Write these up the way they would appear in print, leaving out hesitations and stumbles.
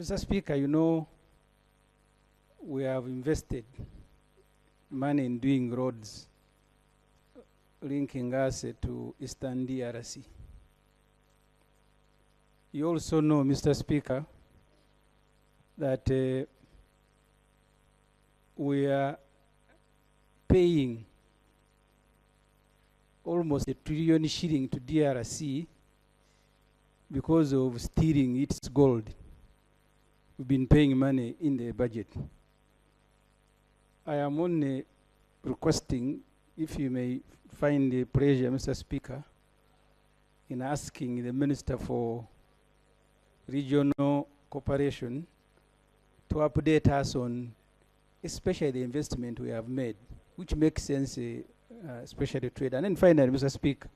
Mr. Speaker, you know, we have invested money in doing roads linking us to Eastern DRC. You also know, Mr. Speaker, that we are paying almost $1 trillion shilling to DRC because of stealing its gold. We've been paying money in the budget. I am only requesting, if you may find the pleasure, Mr. Speaker, in asking the Minister for Regional Cooperation to update us on especially the investment we have made, which makes sense, especially trade. And then finally, Mr. Speaker,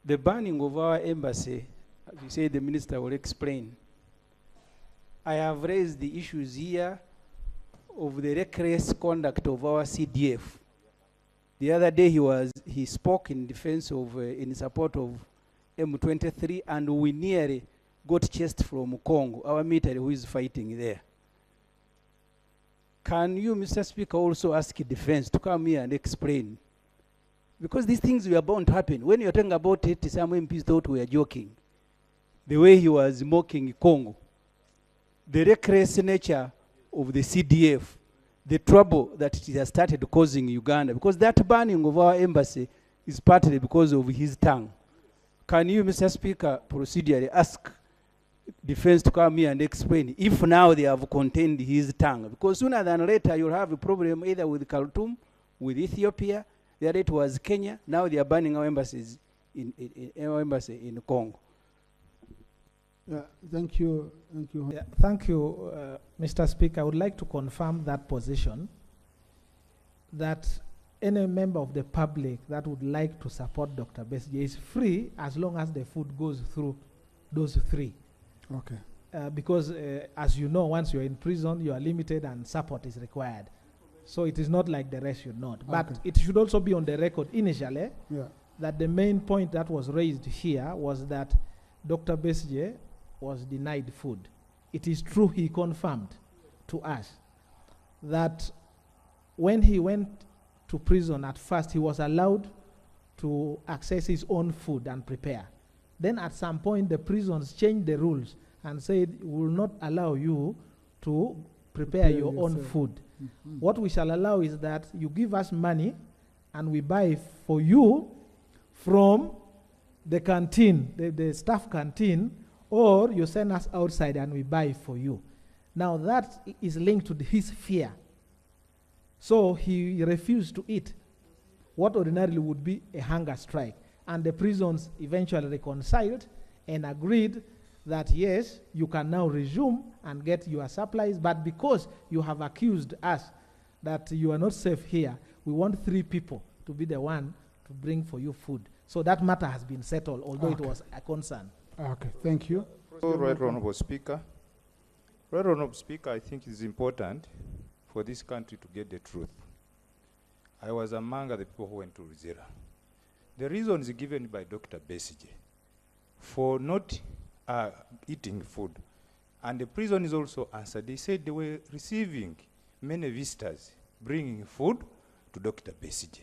the banning of our embassy, as you say, the Minister will explain. I have raised the issues here of the reckless conduct of our CDF. The other day he spoke in defense of, in support of M23, and we nearly got chased from Congo, our military who is fighting there. Can you, Mr. Speaker, also ask defense to come here and explain? Because these things were bound to happen. When you're talking about it, some MPs thought we were joking. The way he was mocking Congo. The reckless nature of the CDF, the trouble that it has started causing Uganda, because that banning of our embassy is partly because of his tongue. Can you, Mr. Speaker, procedurally ask defense to come here and explain if now they have contained his tongue? Because sooner than later you'll have a problem either with Khartoum, with Ethiopia, the other it was Kenya, now they are banning our embassies our embassy in Congo. Yeah, thank you. Thank you. Yeah, thank you, Mr. Speaker. I would like to confirm that position, that any member of the public that would like to support Dr. Besigye is free as long as the food goes through those three. Okay. Because, as you know, once you're in prison, you are limited and support is required. So it is not like the rest should not. But Okay. it should also be on the record initially that the main point that was raised here was that Dr. Besigye was denied food. It is true, he confirmed to us that when he went to prison at first, he was allowed to access his own food and prepare. Then at some point, the prisons changed the rules and said, we will not allow you to prepare your own food. Mm-hmm. What we shall allow is that you give us money and we buy for you from the canteen, the staff canteen, or you send us outside and we buy for you. Now that is linked to his fear. So he refused to eat what ordinarily would be a hunger strike. And the prisons eventually reconciled and agreed that yes, you can now resume and get your supplies, but because you have accused us that you are not safe here, we want 3 people to be the one to bring for you food. So that matter has been settled, although it was a concern. Okay, thank you. Right Honorable Speaker. Right Honorable Speaker, I think it is important for this country to get the truth. I was among the people who went to Rizera. The reason is given by Dr. Besigye for not eating food. And the prison is also answered. They said they were receiving many visitors bringing food to Dr. Besigye.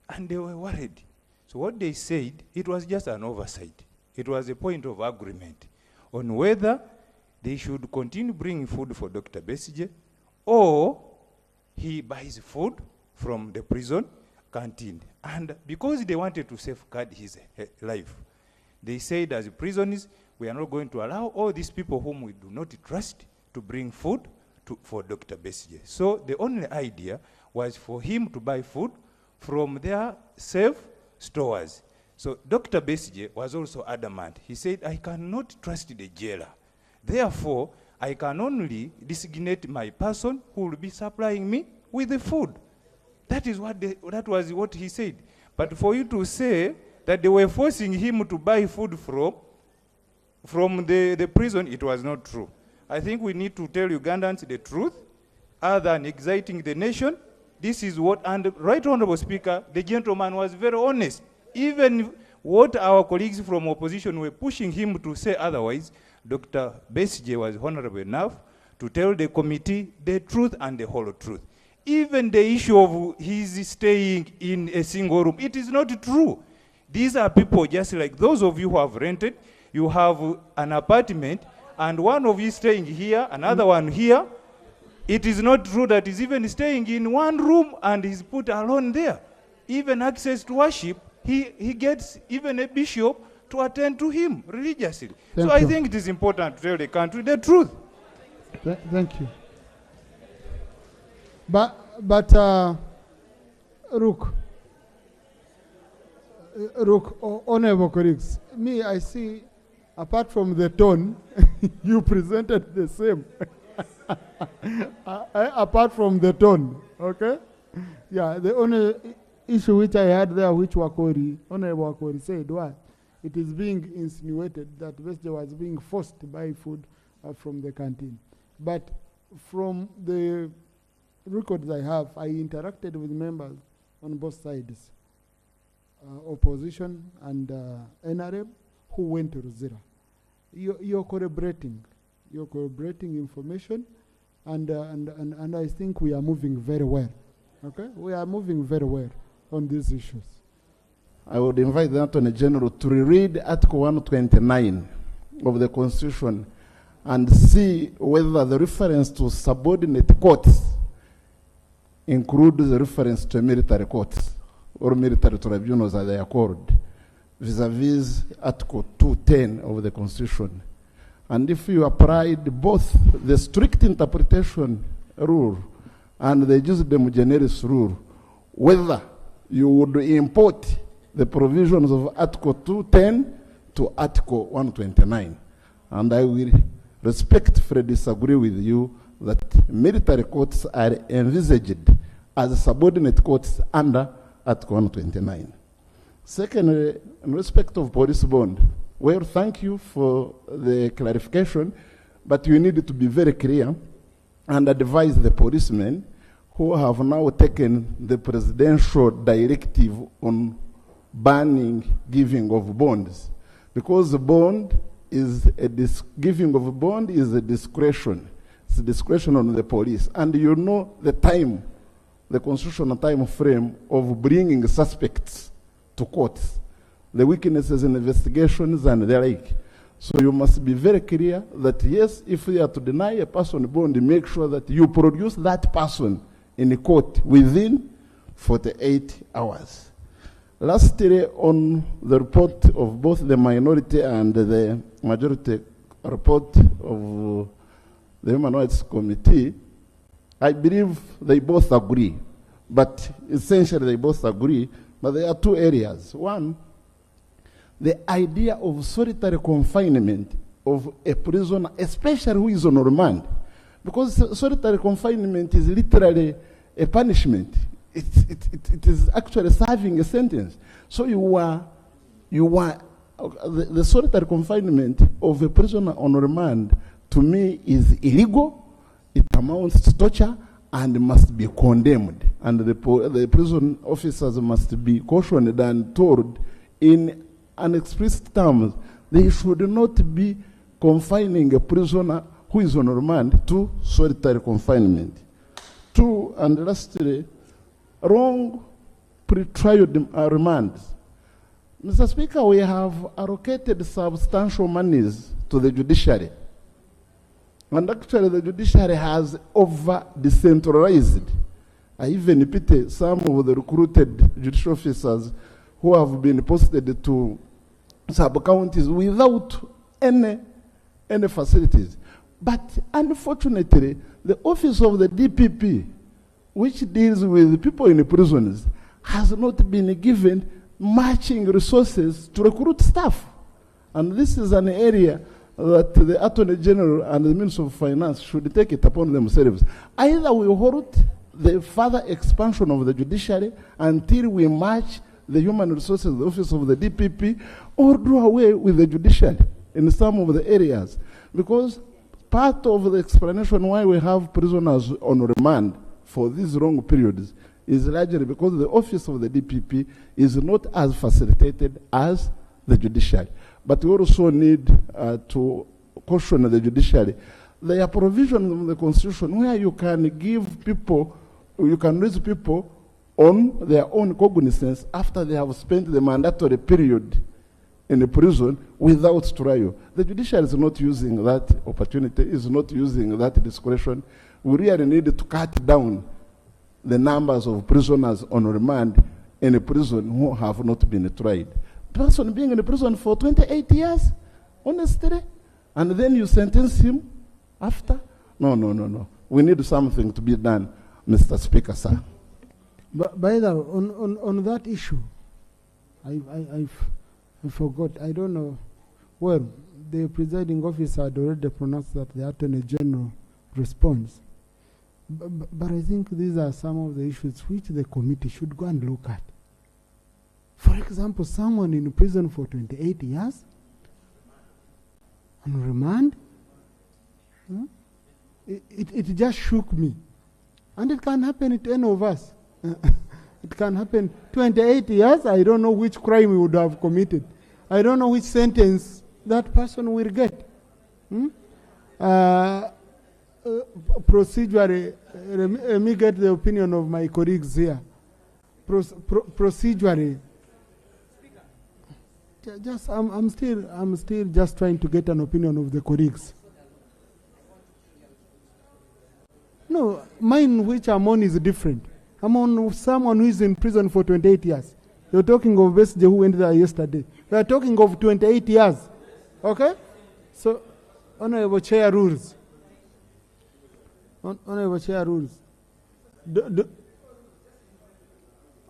And they were worried. So what they said, it was just an oversight. It was a point of agreement on whether they should continue bringing food for Dr. Besigye or he buys food from the prison canteen. And because they wanted to safeguard his life, they said as prisoners, we are not going to allow all these people whom we do not trust to bring food for Dr. Besigye. So the only idea was for him to buy food from their safe stores. So Dr. Besigye was also adamant. He said, I cannot trust the jailer. Therefore, I can only designate my person who will be supplying me with the food. That was what he said. But for you to say that they were forcing him to buy food from the prison, it was not true. I think we need to tell Ugandans the truth, other than exciting the nation. This is what, and Right Honorable Speaker, the gentleman was very honest. Even what our colleagues from opposition were pushing him to say otherwise, Dr. Besigye was honorable enough to tell the committee the truth and the whole truth. Even the issue of his staying in a single room, it is not true. These are people just like those of you who have rented. You have an apartment, and one of you staying here, another one here. It is not true that he's even staying in one room and he's put alone there. Even access to worship, he gets even a bishop to attend to him religiously. So I think it is important to tell the country the truth. Thank you. But Rook, honorable colleagues, me, I see, apart from the tone, you presented the same. Apart from the tone, okay? Yeah, the only issue which I had there, which Honorable Wakori said, was it is being insinuated that Besigye was being forced to buy food from the canteen. But from the records I have, I interacted with members on both sides, opposition and NRM, who went to Ruzira. You're corroborating information, and I think we are moving very well. Okay, we are moving very well on these issues. I would invite the Attorney General to reread Article 129 of the Constitution and see whether the reference to subordinate courts includes the reference to military courts or military tribunals, as they are called, vis-a-vis Article 210 of the Constitution. And if you applied both the strict interpretation rule and the jus dem generis rule, whether you would import the provisions of Article 210 to Article 129. And I will respectfully disagree with you that military courts are envisaged as subordinate courts under Article 129. Secondly, in respect of police bond, well, thank you for the clarification, but you need to be very clear and advise the policemen who have now taken the presidential directive on banning giving of bonds, because the bond is giving of bond is a discretion. It's a discretion on the police, and you know the time, the constitutional time frame of bringing suspects to courts, the weaknesses in investigations and the like. So you must be very clear that yes, if you are to deny a person bond, make sure that you produce that person in the court within 48 hours. Lastly, on the report of both the minority and the majority report of the Human Rights Committee, I believe they both agree. But essentially they both agree, but there are two areas. One, the idea of solitary confinement of a prisoner, especially who is on remand, because solitary confinement is literally a punishment. It is actually serving a sentence. So the solitary confinement of a prisoner on remand, to me, is illegal. It amounts to torture and must be condemned. And the prison officers must be cautioned and told in an explicit terms they should not be confining a prisoner who is on remand to solitary confinement. Two, and lastly, wrong pre-trial remands. Mr. Speaker, we have allocated substantial monies to the judiciary. And actually the judiciary has over-decentralized. I even pity some of the recruited judicial officers who have been posted to sub-counties without any facilities. But unfortunately, the office of the DPP, which deals with people in the prisons, has not been given matching resources to recruit staff. And this is an area that the Attorney General and the Minister of Finance should take it upon themselves. Either we halt the further expansion of the judiciary until we match the human resources, the office of the DPP, or do away with the judiciary in some of the areas. Because part of the explanation why we have prisoners on remand for these long periods is largely because the office of the DPP is not as facilitated as the judiciary. But we also need to caution the judiciary. There are provisions in the Constitution where you can give people, you can raise people on their own cognizance after they have spent the mandatory period in a prison without trial. The judiciary is not using that opportunity, is not using that discretion. We really need to cut down the numbers of prisoners on remand in a prison who have not been tried. Person being in a prison for 28 years, honestly, and then you sentence him after? No. We need something to be done, Mr. Speaker, sir. But by the way, on that issue, I forgot. I don't know. Well, the presiding officer had already pronounced that the Attorney General responds. But I think these are some of the issues which the committee should go and look at. For example, someone in prison for 28 years on remand, it just shook me. And it can happen to any of us. It can happen. 28 years, I don't know which crime he would have committed. I don't know which sentence that person will get. Procedurally, let me get the opinion of my colleagues here. Procedurally, I'm still just trying to get an opinion of the colleagues. No, mine which I'm on is different. I'm on someone who is in prison for 28 years. You're talking of Besigye who went there yesterday. We are talking of 28 years. Okay? So, Honorable Chair rules. Honorable Chair rules.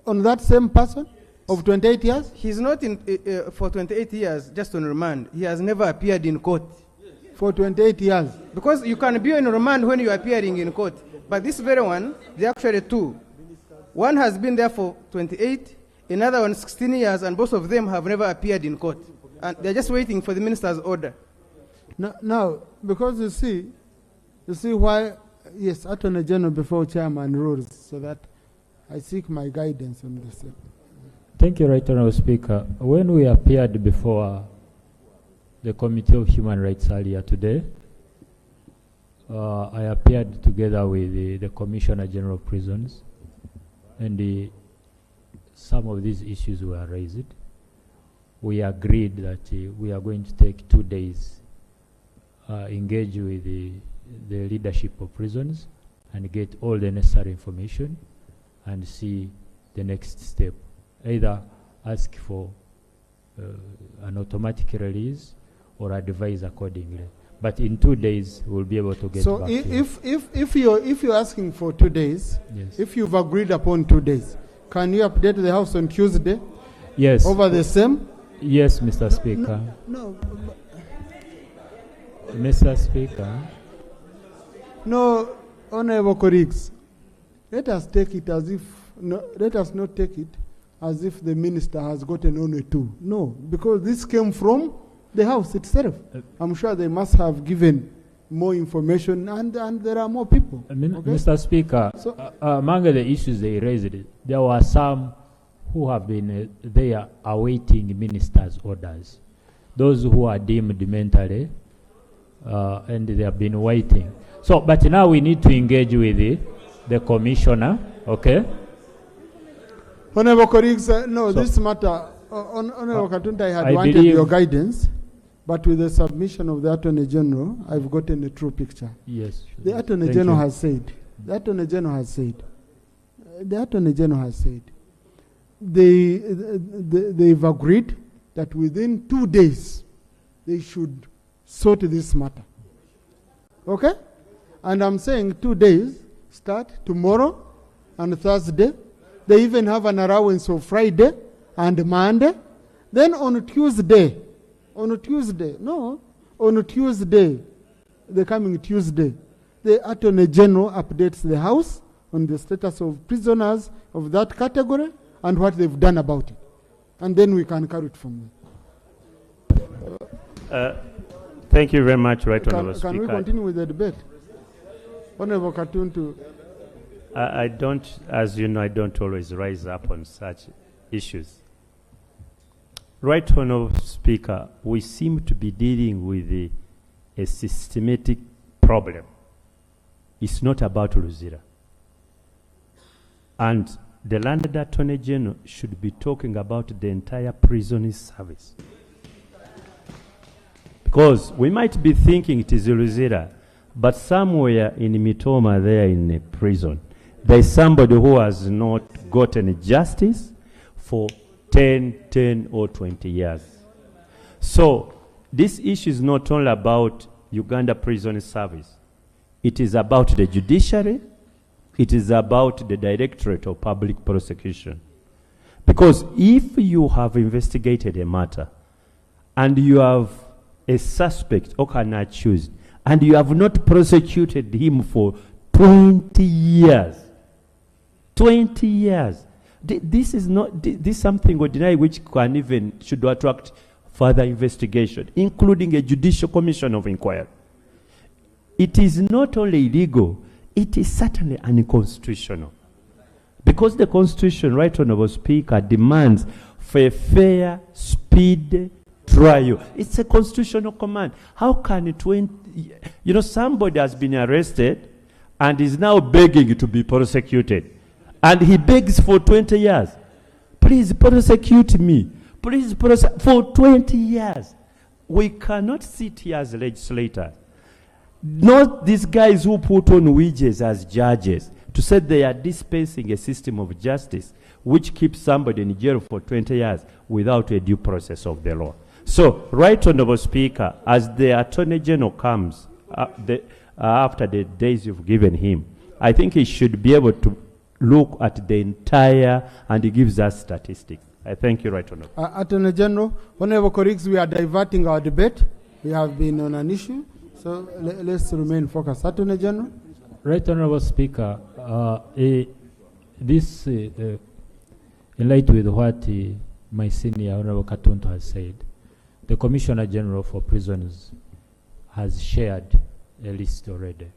On that same person of 28 years? He's not in for 28 years just on remand. He has never appeared in court. For 28 years. Because you can be on remand when you are appearing in court. But this very one, they're actually two. One has been there for 28, another one 16 years, and both of them have never appeared in court. And they're just waiting for the minister's order. Now, because you see why, yes, Attorney General before Chairman rules, so that I seek my guidance on this. Thank you, Right Honourable Speaker. When we appeared before the Committee of Human Rights earlier today, I appeared together with the Commissioner General of Prisons, and some of these issues were raised. We agreed that we are going to take 2 days, engage with the leadership of prisons and get all the necessary information and see the next step. Either ask for an automatic release or advise accordingly. But in 2 days, we'll be able to get so back. If you're asking for 2 days, yes. If you've agreed upon 2 days, can you update the House on Tuesday? Yes. Over the same? Yes, Mr. Speaker. No. Mr. Speaker. No, honorable colleagues, let us take it as if, let us not take it as if the minister has gotten only 2. No, because this came from the House itself. I'm sure they must have given more information, and there are more people. Okay? Mr. Speaker, so, among the issues they raised, there were some who have been there awaiting ministers' orders. Those who are deemed mentally, and they have been waiting. So, but now we need to engage with the commissioner, okay? Honorable colleagues, no, so, this matter, Honorable Katunta, I had wanted your guidance, but with the submission of the Attorney General, I've gotten a true picture. Yes. The Attorney General has said, they've agreed that within 2 days, they should sort this matter. Okay? And I'm saying 2 days, start tomorrow and Thursday. They even have an allowance of Friday and Monday. Then on Tuesday, the coming Tuesday, the Attorney General updates the House on the status of prisoners of that category and what they've done about it. And then we can carry it from there. Thank you very much, Right Honourable Speaker. Can we continue with the debate? Honourable Katuntu. I don't, as you know, I don't always rise up on such issues. Right Honourable Speaker, we seem to be dealing with a systematic problem. It's not about Luzira. And the landed attorney general should be talking about the entire prison service. Because we might be thinking it is Luzira, but somewhere in Mitoma there in a prison, there is somebody who has not gotten justice for 10 or 20 years. So this issue is not only about Uganda Prison Service. It is about the judiciary. It is about the Directorate of Public Prosecution. Because if you have investigated a matter and you have a suspect or can accused and you have not prosecuted him for 20 years, 20 years, this is not, this is something ordinary which can even, should attract further investigation, including a judicial commission of inquiry. It is not only illegal, it is certainly unconstitutional. Because the Constitution, Right Honorable Speaker, demands for a fair, speedy trial. It's a constitutional command. How can somebody has been arrested and is now begging to be prosecuted. And he begs for 20 years. Please prosecute me. Please prosecute for 20 years. We cannot sit here as legislators. Not these guys who put on wages as judges to say they are dispensing a system of justice which keeps somebody in jail for 20 years without a due process of the law. So, Right Honorable Speaker, as the Attorney General comes after the days you've given him, I think he should be able to look at the entire, and he gives us statistics. I thank you, Right Honorable. Attorney General, Honorable colleagues, we are diverting our debate. We have been on an issue, so let's remain focused. Attorney General. Right Honorable Speaker, this in light with what my senior Honorable Katuntu has said, the Commissioner General for Prisons has shared a list already.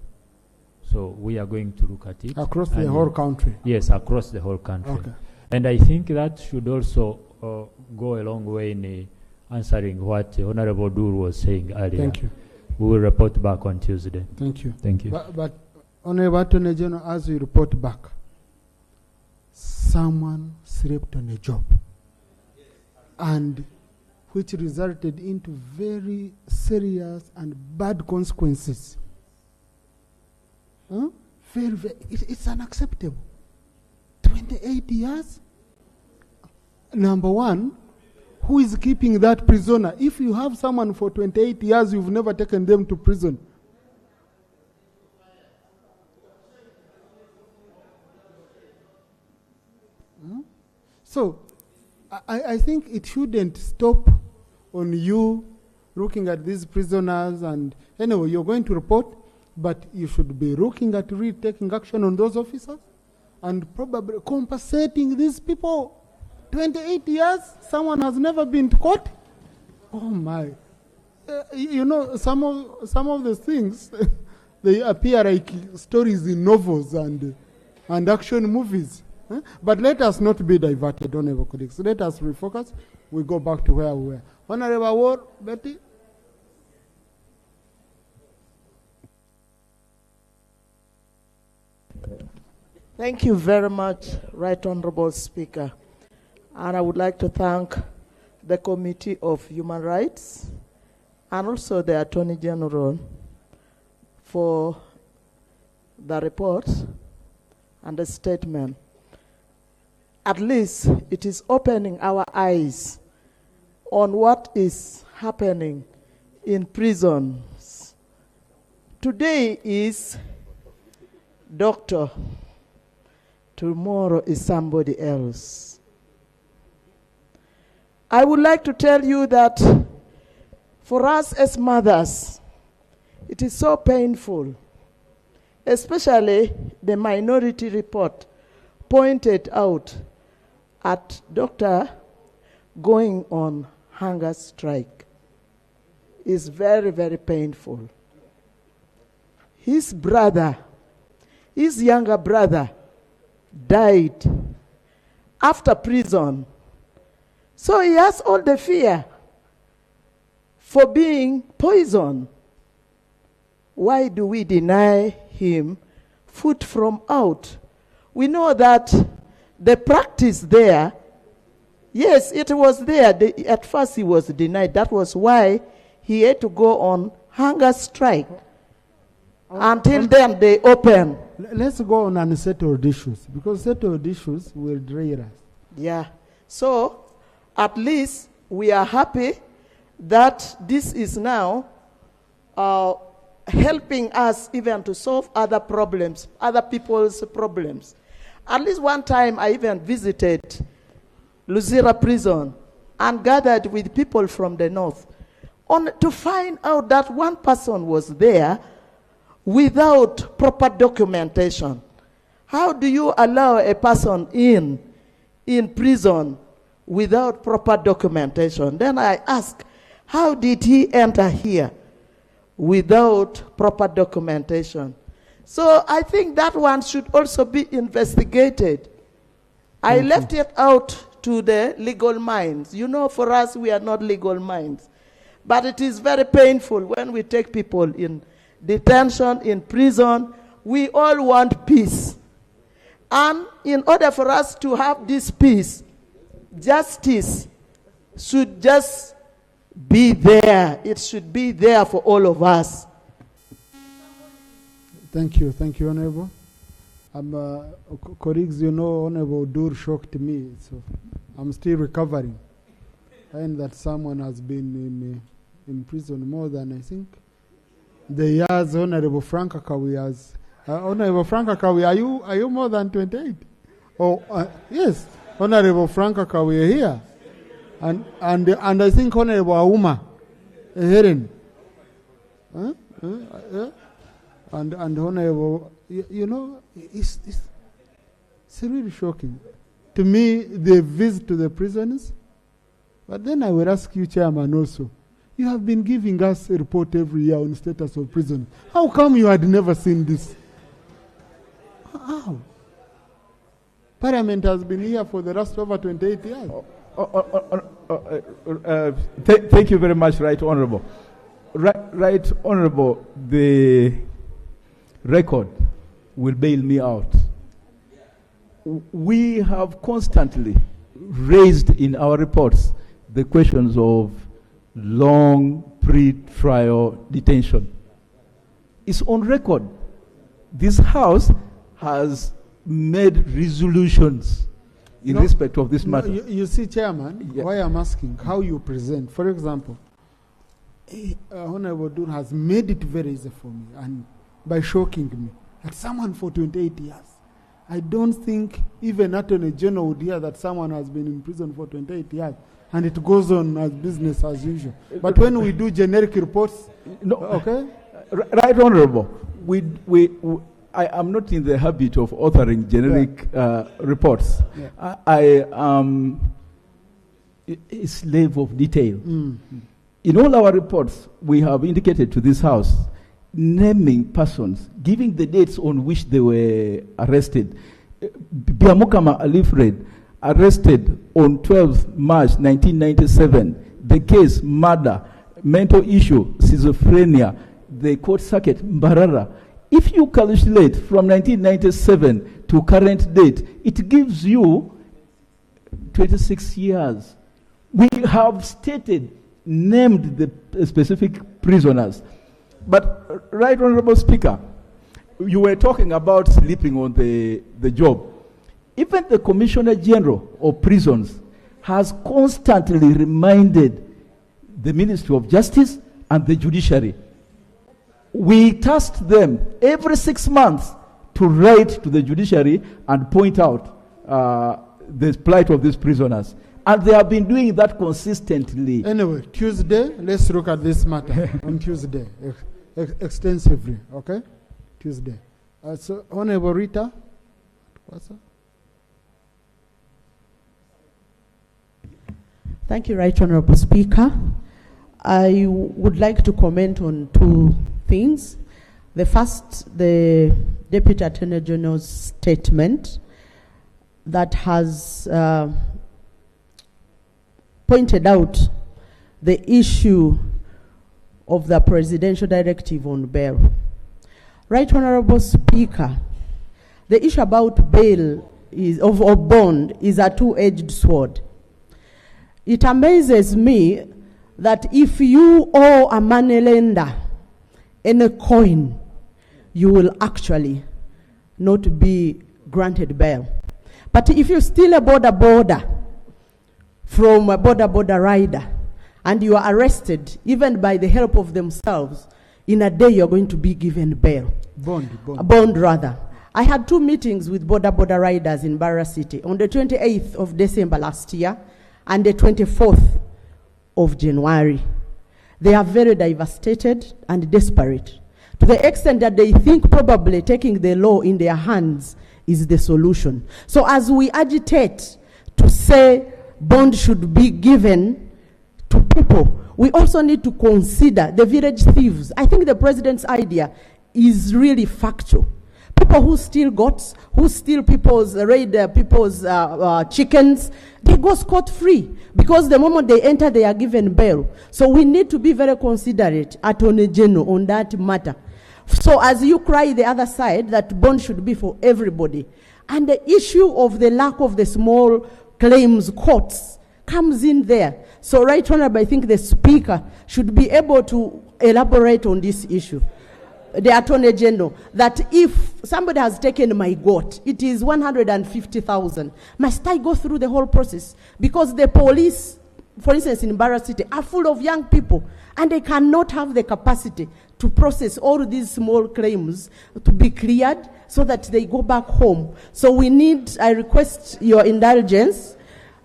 So we are going to look at it. Across the whole country? Yes, across the whole country. Okay. And I think that should also go a long way in answering what Honorable Dur was saying earlier. Thank you. We will report back on Tuesday. Thank you. Thank you. But Honorable Attorney General, as we report back, someone slept on a job, and which resulted into very serious and bad consequences. Huh? It's unacceptable. 28 years? Number one, who is keeping that prisoner? If you have someone for 28 years, you've never taken them to prison. So, I think it shouldn't stop on you looking at these prisoners, and anyway, you're going to report, but you should be looking at really taking action on those officers and probably compensating these people. 28 years, someone has never been to court. Oh my. Some of the things, they appear like stories in novels and action movies. But let us not be diverted, honorable colleagues. Let us refocus. We go back to where we were. Honorable Ward, Betty. Thank you very much, Right Honorable Speaker. And I would like to thank the Committee of Human Rights and also the Attorney General for the report and the statement. At least it is opening our eyes on what is happening in prisons. Today is doctor, tomorrow is somebody else. I would like to tell you that for us as mothers, it is so painful, especially the minority report pointed out at doctor going on hunger strike. Is very, very painful. His brother, his younger brother, died after prison. So he has all the fear for being poisoned. why do we deny him food from out? We know that the practice there, yes, it was there. At first he was denied. That was why he had to go on hunger strike. Until then they open. Let's go on unsettled issues, because settled issues will drain us. Yeah. So at least we are happy that this is now helping us even to solve other problems, other people's problems. At least one time I even visited Luzira prison and gathered with people from the north to find out that one person was there without proper documentation. How do you allow a person in prison without proper documentation? Then I asked, how did he enter here without proper documentation? So I think that one should also be investigated. I left it out to the legal minds. You know, for us, we are not legal minds. But it is very painful when we take people in detention, in prison. We all want peace. And in order for us to have this peace, justice should just be there. It should be there for all of us. Thank you, Honorable. Colleagues, you know, Honorable Dur shocked me, so I'm still recovering. And that someone has been in prison more than, I think, the years Honorable Frank Akawi has. Honorable Frank Akawi, are you more than 28? Oh, yes, Honorable Frank Akawi here. And I think Honorable Auma, Heren. And Honorable, you know, it's really shocking. To me, they visit to the prisoners. But then I will ask you, Chairman, also. You have been giving us a report every year on status of prison. How come you had never seen this? How? Parliament has been here for the last over 28 years. Thank you very much, Right Honorable. Right Honorable, the record will bail me out. We have constantly raised in our reports the questions of long pre-trial detention. It's on record. This House has made resolutions in respect of this matter. You see, Chairman, why I'm asking how you present. For example, Honorable Dur has made it very easy for me, and by shocking me, that someone for 28 years. I don't think even Attorney General would hear that someone has been in prison for 28 years, and it goes on as business as usual. But when we do generic reports, okay? Right Honorable, I am not in the habit of authoring generic reports. Yeah. I am a slave of detail. In all our reports, we have indicated to this House, naming persons, giving the dates on which they were arrested. Biamukama Alifred, arrested on 12th March 1997. The case, murder, mental issue, schizophrenia, the court circuit, Mbarara. If you calculate from 1997 to current date, it gives you 26 years. We have named the specific prisoners. But, Right Honorable Speaker, you were talking about sleeping on the job. Even the Commissioner General of Prisons has constantly reminded the Ministry of Justice and the Judiciary. We tasked them every 6 months to write to the Judiciary and point out the plight of these prisoners. And they have been doing that consistently. Anyway, Tuesday, let's look at this matter on Tuesday, extensively, okay? Tuesday. So, Honorable Rita, what's that? Thank you, Right Honorable Speaker. I would like to comment on two things. The first, the Deputy Attorney General's statement that has pointed out the issue of the presidential directive on bail. Right Honorable Speaker, the issue about bail or bond is a two-edged sword. It amazes me that if you owe a moneylender any coin, you will actually not be granted bail. But if you steal a border from a border rider and you are arrested, even by the help of themselves, in a day you're going to be given bail. Bond rather. I had 2 meetings with border riders in Barra City on the 28th of December last year and the 24th of January. They are very devastated and desperate, to the extent that they think probably taking the law in their hands is the solution. So as we agitate to say bond should be given to people, we also need to consider the village thieves. I think the president's idea is really factual. People who steal goats, who steal people's, raid people's chickens, they go scot-free because the moment they enter, they are given bail. So we need to be very considerate, Attorney General, on that matter. So as you cry the other side, that bond should be for everybody. And the issue of the lack of the small claims courts comes in there. So Right Honorable, I think the Speaker should be able to elaborate on this issue. The Attorney General, that if somebody has taken my goat, it is 150,000. Must I go through the whole process? Because the police, for instance, in Barra City, are full of young people, and they cannot have the capacity to process all these small claims to be cleared so that they go back home. So I request your indulgence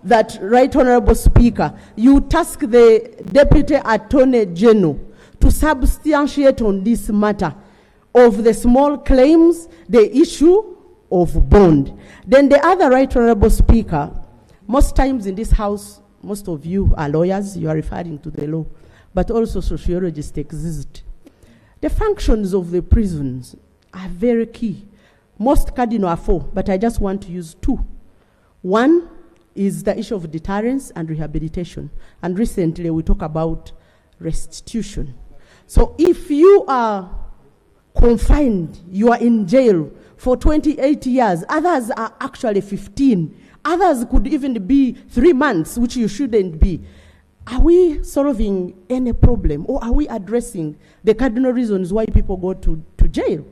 that, Right Honorable Speaker, you task the Deputy Attorney General to substantiate on this matter of the small claims, the issue of bond. Then the other, Right Honorable Speaker, most times in this House, most of you are lawyers, you are referring to the law, but also sociologists exist. The functions of the prisons are very key. Most cardinal are 4, but I just want to use 2. One is the issue of deterrence and rehabilitation. And recently we talk about restitution. So if you are confined, you are in jail for 28 years, others are actually 15, others could even be 3 months, which you shouldn't be. Are we solving any problem, or are we addressing the cardinal reasons why people go to jail?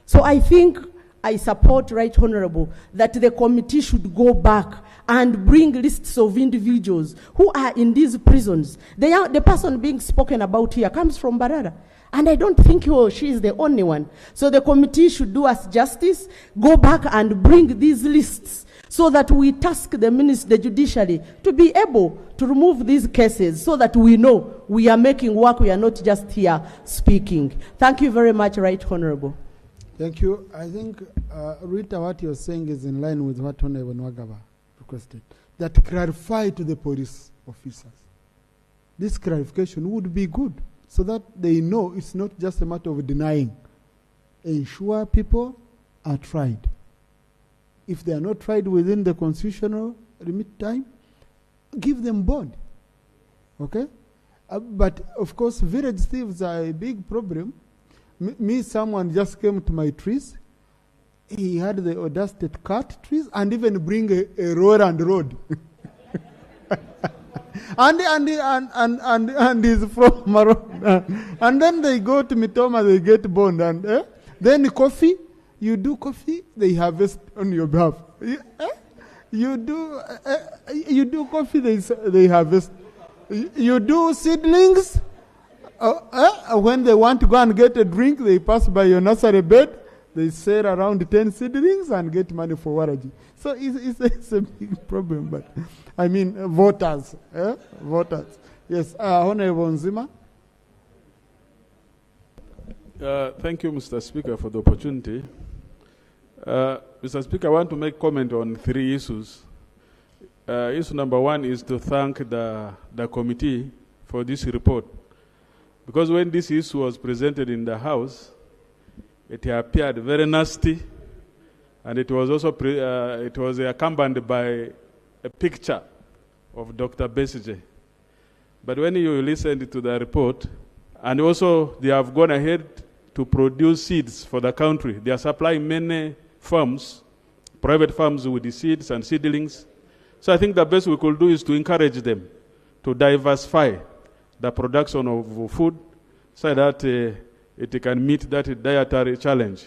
So I think I support, Right Honorable, that the committee should go back and bring lists of individuals who are in these prisons. The person being spoken about here comes from Barara, and I don't think he or she is the only one. So the committee should do us justice, go back and bring these lists so that we task the judiciary to be able to remove these cases so that we know we are making work, we are not just here speaking. Thank you very much, Right Honorable. Thank you. I think, Rita, what you're saying is in line with what Honorable Nwagaba requested, that clarify to the police officers. This clarification would be good so that they know it's not just a matter of denying. Ensure people are tried. If they are not tried within the constitutional limit time, give them bond. Okay? But of course, village thieves are a big problem. Someone just came to my trees. He had the audacity to cut trees and even bring a Roland road. and he's from Maroon. And then they go to Mitoma, they get bond. And then coffee, you do coffee, they harvest on your behalf. You do coffee, they harvest. You do seedlings. When they want to go and get a drink, they pass by your nursery bed. They sell around 10 seedlings and get money for waraji. So it's a big problem. But I mean, voters. Voters. Yes, Honorable Nzima. Thank you, Mr. Speaker, for the opportunity. Mr. Speaker, I want to make comment on 3 issues. Issue number 1 is to thank the committee for this report. Because when this issue was presented in the House, it appeared very nasty, and it was also accompanied by a picture of Dr. Besigye. But when you listened to the report, and also they have gone ahead to produce seeds for the country. They are supplying many farms, private farms with the seeds and seedlings. So I think the best we could do is to encourage them to diversify the production of food so that it can meet that dietary challenge.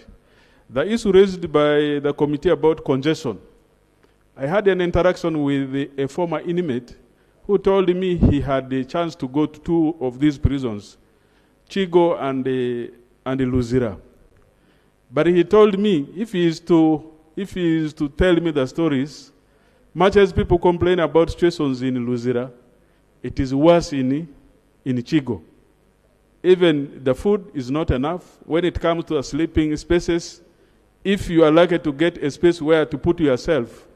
The issue raised by the committee about congestion. I had an interaction with a former inmate who told me he had the chance to go to 2 of these prisons, Chigo and Luzira. But he told me if he is to tell me the stories, much as people complain about situations in Luzira, it is worse in Chigo. Even the food is not enough. When it comes to sleeping spaces, if you are lucky to get a space where to put yourself,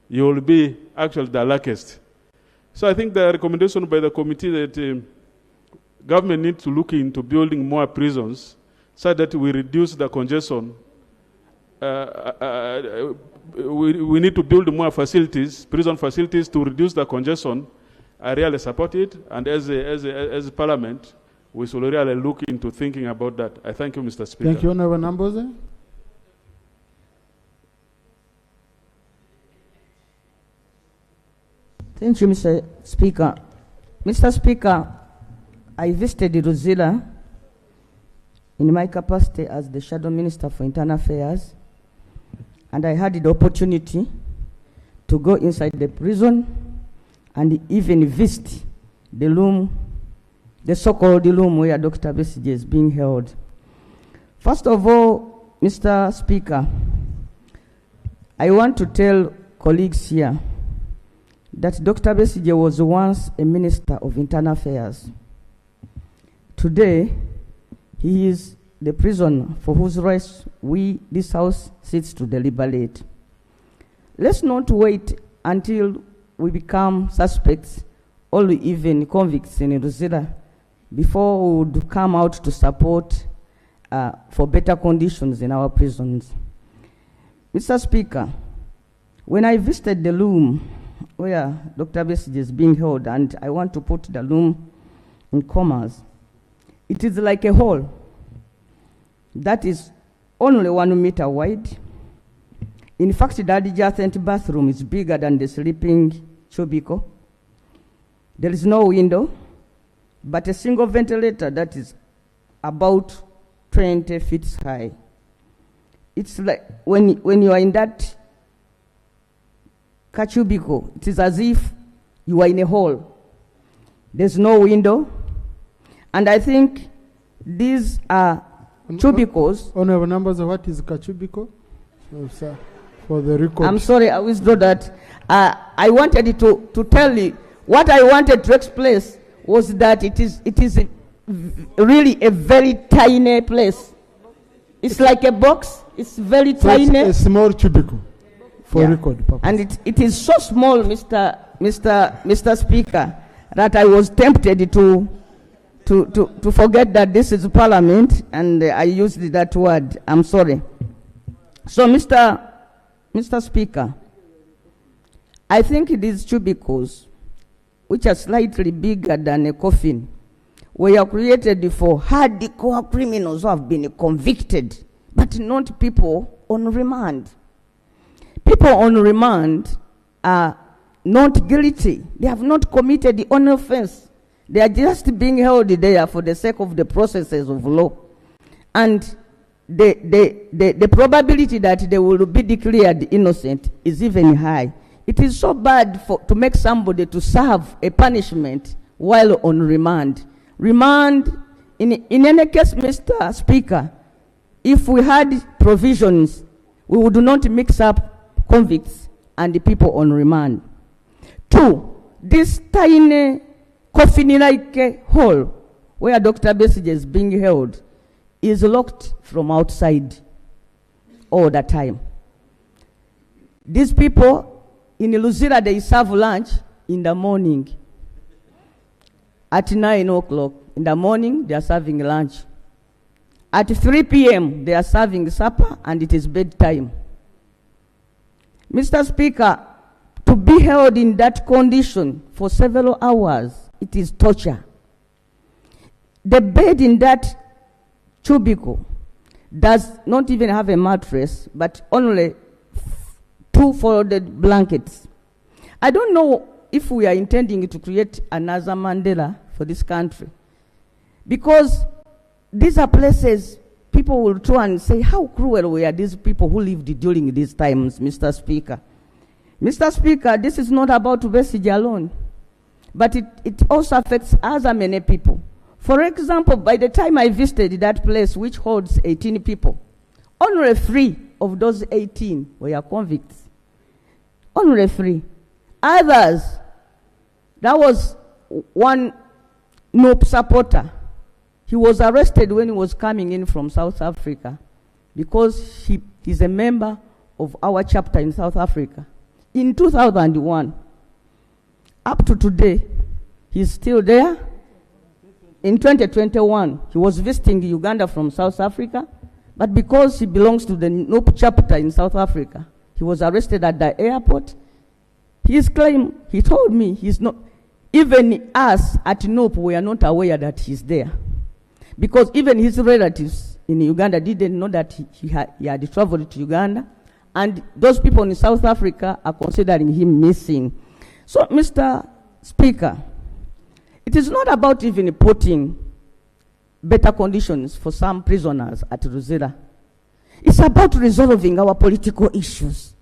you will be actually the luckiest. So I think the recommendation by the committee that government needs to look into building more prisons so that we reduce the congestion. We need to build more facilities, prison facilities, to reduce the congestion. I really support it, and as Parliament, we should really look into thinking about that. I thank you, Mr. Speaker. Thank you, Honourable Namboze. Thank you, Mr. Speaker. Mr. Speaker, I visited Luzira in my capacity as the Shadow Minister for Internal Affairs, and I had the opportunity to go inside the prison and even visit the room, the so-called room where Dr. Besigye is being held. First of all, Mr. Speaker, I want to tell colleagues here that Dr. Besigye was once a Minister of Internal Affairs. Today, he is the prisoner for whose rights we, this House, sits to deliberate. Let's not wait until we become suspects or even convicts in Luzira before we would come out to support for better conditions in our prisons. Mr. Speaker, when I visited the room where Dr. Besigye is being held, and I want to put the room in commas, it is like a hall that is only 1 meter wide. In fact, the adjacent bathroom is bigger than the sleeping cubicle. There is no window, but a single ventilator that is about 20 feet high. It's like when you are in that cubicle, it is as if you are in a hall. There's no window. And I think these are cubicles. Honourable Numbers, what is cubicle? So, sir, for the record. I'm sorry, I withdraw that. I wanted to tell you, what I wanted to express was that it is really a very tiny place. It's like a box. It's very tiny. It's a small cubicle for record purpose. And it is so small, Mr. Speaker, that I was tempted to forget that this is Parliament, and I used that word. I'm sorry. So, Mr. Speaker, I think these cubicles, which are slightly bigger than a coffin, were created for hardcore criminals who have been convicted, but not people on remand. People on remand are not guilty. They have not committed the only offense. They are just being held there for the sake of the processes of law. And the probability that they will be declared innocent is even high. It is so bad to make somebody to serve a punishment while on remand. Remand, in any case, Mr. Speaker, if we had provisions, we would not mix up convicts and the people on remand. 2, this tiny coffin-like hall where Dr. Besigye is being held is locked from outside all the time. These people in Luzira, they serve lunch in the morning. At 9 o'clock in the morning, they are serving lunch. At 3 p.m., they are serving supper, and it is bedtime. Mr. Speaker, to be held in that condition for several hours, it is torture. The bed in that cubicle does not even have a mattress, but only 2 folded blankets. I don't know if we are intending to create another Mandela for this country, because these are places people will try and say, how cruel were these people who lived during these times, Mr. Speaker. Mr. Speaker, this is not about Besigye alone, but it also affects other many people. For example, by the time I visited that place, which holds 18 people, only 3 of those 18 were convicts. Only 3. Others, that was one NOP supporter. He was arrested when he was coming in from South Africa because he is a member of our chapter in South Africa. In 2001, up to today, he's still there. In 2021, he was visiting Uganda from South Africa, but because he belongs to the NOP chapter in South Africa, he was arrested at the airport. His claim, he told me, he's not, even us at NOP, we are not aware that he's there. Because even his relatives in Uganda didn't know that he had traveled to Uganda, and those people in South Africa are considering him missing. So, Mr. Speaker, it is not about even putting better conditions for some prisoners at Luzira. It's about resolving our political issues.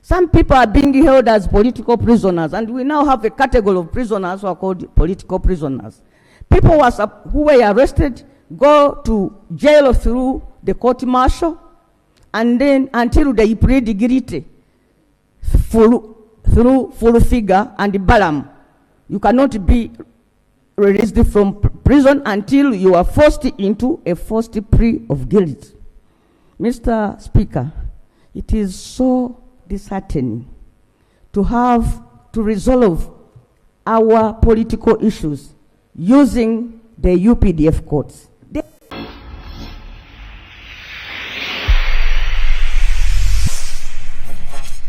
Some people are being held as political prisoners, and we now have a category of prisoners who are called political prisoners. People who were arrested go to jail through the court martial, and then until they plead guilty through full figure and balam. You cannot be released from prison until you are forced into a forced plea of guilt. Mr. Speaker, it is so disheartening to have to resolve our political issues using the UPDF courts.